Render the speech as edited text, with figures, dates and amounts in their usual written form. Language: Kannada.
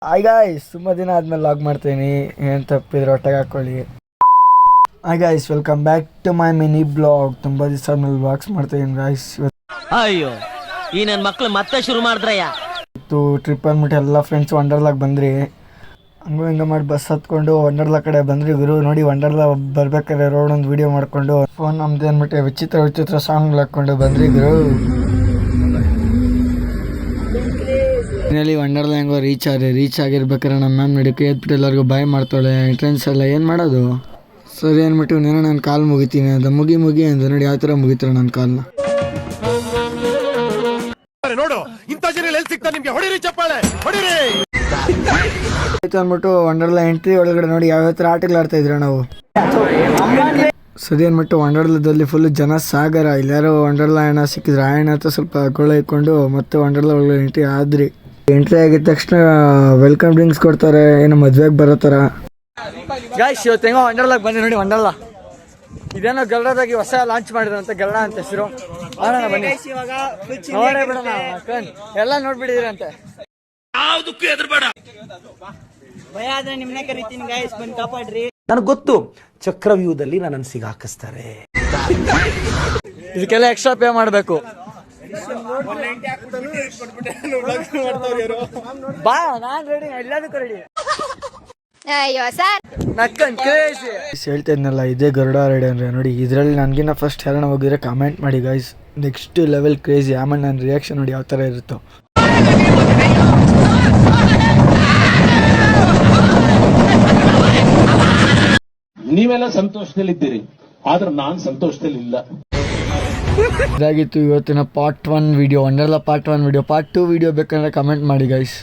ಹಾಯ್ ಗಾಯ್ಸ್, ತುಂಬ ದಿನ ಆದಮೇಲೆ ಲಾಗ್ ಮಾಡ್ತೀನಿ. ಏನು ತಪ್ಪಿದ್ರೆ ಹೊಟ್ಟೆಗೆ ಹಾಕ್ಕೊಳ್ಳಿ. Hi guys, welcome back to my mini blog. ತುಂಬ ದಿವಸ ಆದಮೇಲೆ ವ್ಲಾಗ್ಸ್ ಮಾಡ್ತಾಯಿದ್ದೀನಿ ಗಾಯ್ಸ್. ಅಯ್ಯೋ, ಈ ನನ್ನ ಮಕ್ಳು ಮತ್ತೆ ಶುರು ಮಾಡಿದ್ರಯ್ಯ. ಇವತ್ತು ಟ್ರಿಪ್ ಅಂದ್ಬಿಟ್ಟು ಎಲ್ಲ ಫ್ರೆಂಡ್ಸ್ ವಂಡರ್ಲಾಗೆ ಬಂದ್ರಿ. ಹಂಗೂ ಹಿಂಗೆ ಮಾಡಿ ಬಸ್ ಹತ್ಕೊಂಡು ವಂಡರ್ಲಾ ಕಡೆ ಬಂದ್ರಿ. ಗುರು ನೋಡಿ, ವಂಡರ್ಲಾ ಬರ್ಬೇಕಾದ್ರೆ ರೋಡ್ ಒಂದು ವೀಡಿಯೋ ಮಾಡ್ಕೊಂಡು ಫೋನ್ ನಮ್ದು ಅಂದ್ಬಿಟ್ಟು ವಿಚಿತ್ರ ವಿಚಿತ್ರ ಸಾಂಗ್ ಹಾಕ್ಕೊಂಡು ಬಂದ್ರಿ ಗುರು. ಫೈನಲಿ ವಂಡರ್ಲಾ ಹೆಂಗೋ ರೀಚ್ ಆಗಿರ್ಬೇಕಾದ್ರೆ ನಮ್ಮ ಮ್ಯಾಮ್ ನಡಕ್ಕೆ ಎದ್ಬಿಟ್ಟು ಎಲ್ಲರಿಗೂ ಬಾಯ್ ಮಾಡ್ತಾಳೆ. ಎಂಟ್ರೆನ್ಸ್ ಎಲ್ಲ ಏನು ಮಾಡೋದು ಸರಿ ಅಂದ್ಬಿಟ್ಟು ನೀನು ನಾನು ಕಾಲು ಮುಗಿತೀನಿ ಅದು ಮುಗಿ ಅಂತ ನೋಡಿ ಯಾವ ಥರ ಮುಗಿತಾರೆ ನನ್ನ ಕಾಲನ್ನ. ಆಯ್ತು ಅಂದ್ಬಿಟ್ಟು ವಂಡರ್ಲಾ ಎಂಟ್ರಿ ಒಳಗಡೆ ನೋಡಿ ಯಾವ ಥರ ಆಟಗಳು ಆಡ್ತಾ ಇದ್ರು ನಾವು. ಸರಿ ಅಂದ್ಬಿಟ್ಟು ವಂಡರ್ಲಾದಲ್ಲಿ ಫುಲ್ ಜನ ಸಾಗರ. ಇಲ್ಲಾರೋ ವಂಡರ್ಲಾ ಹಣ ಸಿಕ್ಕಿದ್ರೆ ಆ ಹಣ ಹತ್ರ ಸ್ವಲ್ಪ ಗೊಳೆ ಇಟ್ಕೊಂಡು ಮತ್ತೆ ವಂಡರ್ಲಾ ಒಳಗಡೆ ಎಂಟ್ರಿ ಆದ್ರಿ. ಎಂಟ್ರಿ ಆಗಿದ ತಕ್ಷಣ ವೆಲ್ಕಮ್ ಡ್ರಿಂಕ್ಸ್ ಕೊಡ್ತಾರೆ, ಏನೋ ಮದ್ವೆಗೆ ಬರೋ ಥರ. ಗಾಯ್ಸ್, ಇವತ್ತು ಹೆಂಗೋ ವಂಡರ್ಲಾಗೆ ಬಂದೆ ನೋಡಿ. ವಂಡರ್ಲಾ ಇದೇನೋ ಗಲ್ಡದಾಗಿ ಹೊಸ ಲಾಂಚ್ ಮಾಡಿದ್ರಂತೆ, ಗಲ್ಡ ಅಂತ ಹೆಸರು. ಬನ್ನಿ ನೋಡೇ ಬಿಡೋಣ, ಎಲ್ಲ ನೋಡ್ಬಿಟ್ಟಿದ್ರಂತೆ. ಯಾವ್ದಕ್ಕೂ ಹೆದರ್ಬೇಡ, ಭಯ ಆದ್ರೆ ನಿಮ್ನೆ ಕರಿತೀನಿ ಗಾಯ್ಸ್, ಬಂದು ಕಾಪಾಡ್ರಿ. ನನಗೆ ಗೊತ್ತು ಚಕ್ರವ್ಯೂಹದಲ್ಲಿ ನನ್ನನ್ನು ಸಿಗಾಕಿಸ್ತಾರೆ. ಇದಕ್ಕೆಲ್ಲ ಎಕ್ಸ್ಟ್ರಾ ಪೇ ಮಾಡಬೇಕು. ಬಾ, ನಾನು ರೆಡಿ, ಎಲ್ಲದಕ್ಕೂ ರೆಡಿ. ಅಯ್ಯೋ ಸರ್, ನಕ್ಕನ್ ಕ್ರೇಜಿ ಹೇಳ್ತಾ ಇದ್ನಲ್ಲ, ಇದೇ ಗರುಡ ರೈಡ್ ಅಂದರೆ ನೋಡಿ. ಇದರಲ್ಲಿ ನನಗಿನ್ನ ಫಸ್ಟ್ ಯಾರನ್ನ ಹೋಗಿದ್ರೆ ಕಾಮೆಂಟ್ ಮಾಡಿ ಗಾಯ್ಸ್. Next level crazy. ಆಮೇಲೆ ನನ್ನ ರಿಯಾಕ್ಷನ್ ನೋಡಿ ಯಾವ ಥರ ಇರುತ್ತೋ. ನೀವೆಲ್ಲ ಸಂತೋಷದಲ್ಲಿದ್ದೀರಿ, ಆದ್ರೆ ನಾನು ಸಂತೋಷದಲ್ಲಿ ಇಲ್ಲ. ಇದಾಗಿತ್ತು ಇವತ್ತಿನ part 1 video, Wonderla part 1 video. Part 2 video ಬೇಕಂದ್ರೆ ಕಮೆಂಟ್ ಮಾಡಿ ಗೈಸ್.